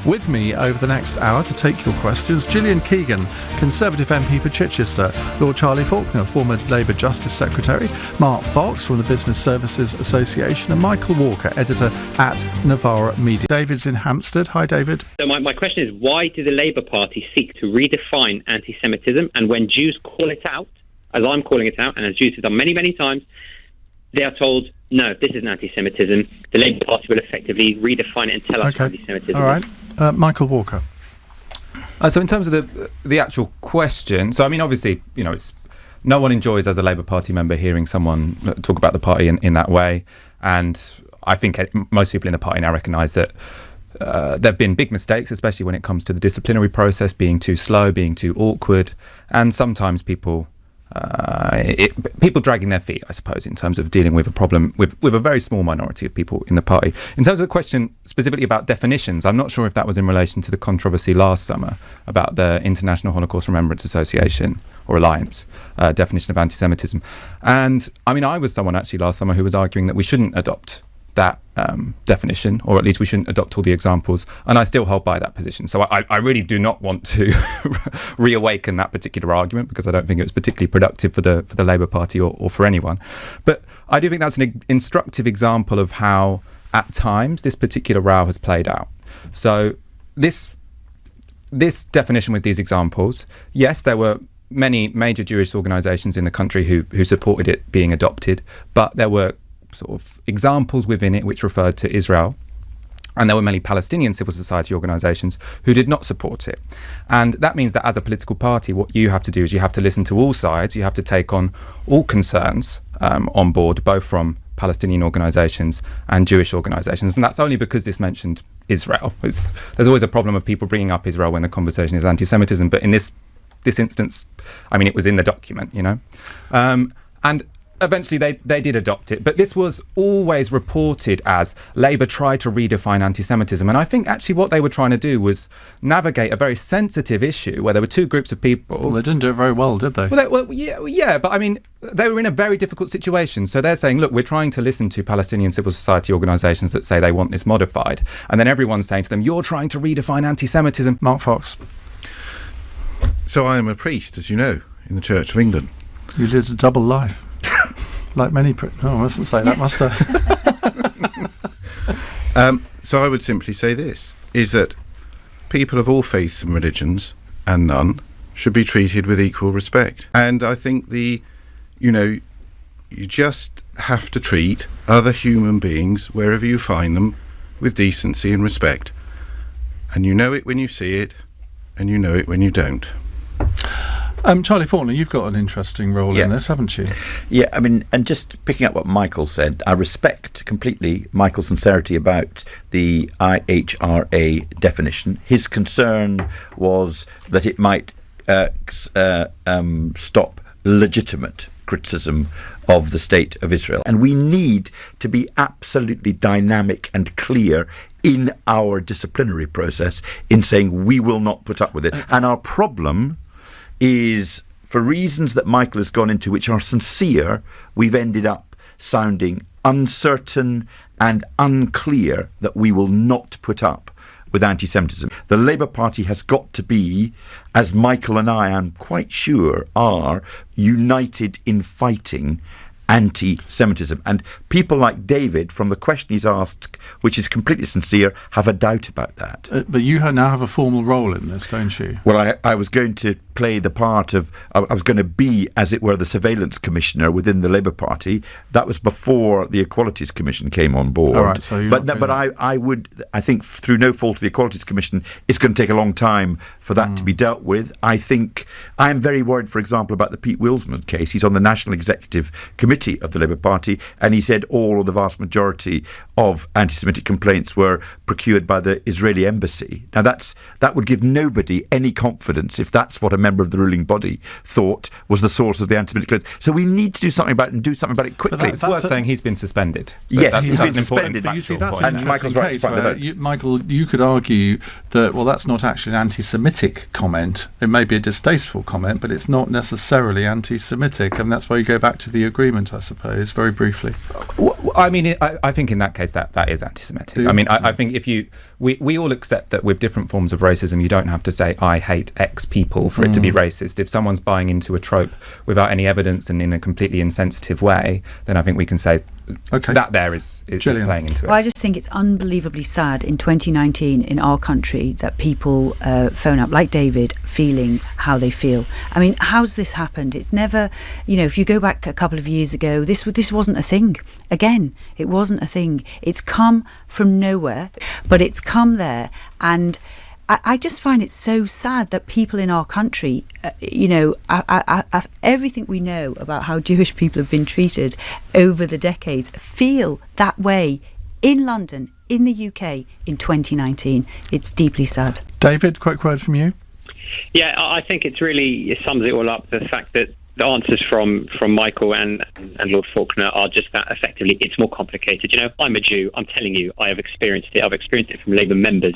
With me over the next hour to take your questions, Gillian Keegan, Conservative MP for Chichester, Lord Charlie Faulkner, former Labour Justice Secretary, Mark Fox from the Business Services Association, and Michael Walker, editor at Novara Media. David's in Hampstead. Hi, David. So my question is, why do the Labour Party seek to redefine anti-Semitism? And when Jews call it out, as I'm calling it out, and as Jews have done many, many times, they are told, no, this isn't anti-Semitism. The Labour Party will effectively redefine it and tell us anti-Semitism. All right. Michael Walker. So in terms of the actual question, so I mean, obviously, it's no one enjoys as a Labour Party member hearing someone talk about the party in that way. And I think most people in the party now recognise that there have been big mistakes, especially when it comes to the disciplinary process being too slow, being too awkward, and sometimes people dragging their feet, I suppose, in terms of dealing with a problem with a very small minority of people in the party. In terms of the question specifically about definitions, I'm not sure if that was in relation to the controversy last summer about the International Holocaust Remembrance Association or Alliance definition of anti-Semitism. And I mean, I was someone actually last summer who was arguing that we shouldn't adopt that definition, or at least we shouldn't adopt all the examples, and I still hold by that position. So I really do not want to reawaken that particular argument, because I don't think it was particularly productive for the Labour Party or for anyone. But I do think that's an instructive example of how, at times, this particular row has played out. So this definition with these examples, yes, there were many major Jewish organisations in the country who supported it being adopted, but there were sort of examples within it which referred to Israel, and there were many Palestinian civil society organisations who did not support it. And that means that as a political party, what you have to do is you have to listen to all sides, you have to take on all concerns on board, both from Palestinian organisations and Jewish organisations. And that's only because this mentioned Israel. There's always a problem of people bringing up Israel when the conversation is anti-Semitism, but in this instance, I mean, it was in the document, and eventually they did adopt it, but this was always reported as Labour tried to redefine anti-Semitism. And I think actually what they were trying to do was navigate a very sensitive issue where there were two groups of people. Well, they didn't do it very well, did they? Yeah, but I mean, they were in a very difficult situation. So they're saying, look, we're trying to listen to Palestinian civil society organisations that say they want this modified, and then everyone's saying to them, you're trying to redefine anti-Semitism. Mark Fox. So I am a priest, as you know, in the Church of England. You lived a double life. Like many... I mustn't say that, must I? So I would simply say this, is that people of all faiths and religions, and none, should be treated with equal respect. And I think you just have to treat other human beings, wherever you find them, with decency and respect. And you know it when you see it, and you know it when you don't. Charlie Faulkner, you've got an interesting role in this, haven't you? Yeah, I mean, and just picking up what Michael said, I respect completely Michael's sincerity about the IHRA definition. His concern was that it might stop legitimate criticism of the state of Israel. And we need to be absolutely dynamic and clear in our disciplinary process in saying we will not put up with it. And our problem is, for reasons that Michael has gone into, which are sincere, we've ended up sounding uncertain and unclear that we will not put up with anti-Semitism. The Labour Party has got to be, as Michael and I am quite sure are, united in fighting anti-Semitism. And people like David, from the question he's asked, which is completely sincere, have a doubt about that. But you now have a formal role in this, don't you? Well, I was going to play the part of, I was going to be, as it were, the surveillance commissioner within the Labour Party. That was before the Equalities Commission came on board. All right, so I think through no fault of the Equalities Commission, it's going to take a long time for that to be dealt with. I think I am very worried, for example, about the Pete Willsman case. He's on the National Executive Committee of the Labour Party, and he said all or the vast majority of anti-Semitic complaints were procured by the Israeli embassy. Now that would give nobody any confidence if that's what a member of the ruling body thought was the source of the anti-Semitic claims. So we need to do something about it, and do something about it quickly. It's worth saying he's been suspended. Yes, he's been an important suspended. But you see, that's point. an interesting case where, Michael, you could argue that, well, that's not actually an anti-Semitic comment. It may be a distasteful comment, but it's not necessarily anti-Semitic, and that's why you go back to the agreement, I suppose, very briefly. Well, I mean, I think in that case that is anti-Semitic. I mean, I think we all accept that with different forms of racism, you don't have to say, I hate X people for it to be racist. If someone's buying into a trope without any evidence and in a completely insensitive way, then I think we can say that there is playing into it. Well, I just think it's unbelievably sad in 2019 in our country that people phone up, like David, feeling how they feel. I mean, how's this happened? It's never, if you go back a couple of years ago, this wasn't a thing. Again, it wasn't a thing. It's come from nowhere, but it's come there. And I just find it so sad that people in our country, everything we know about how Jewish people have been treated over the decades, feel that way in London, in the UK, in 2019. It's deeply sad. David, quick word from you. Yeah, I think it sums it all up, the fact that the answers from Michael and Lord Faulkner are just that, effectively, it's more complicated. I'm a Jew. I'm telling you, I have experienced it. I've experienced it from Labour members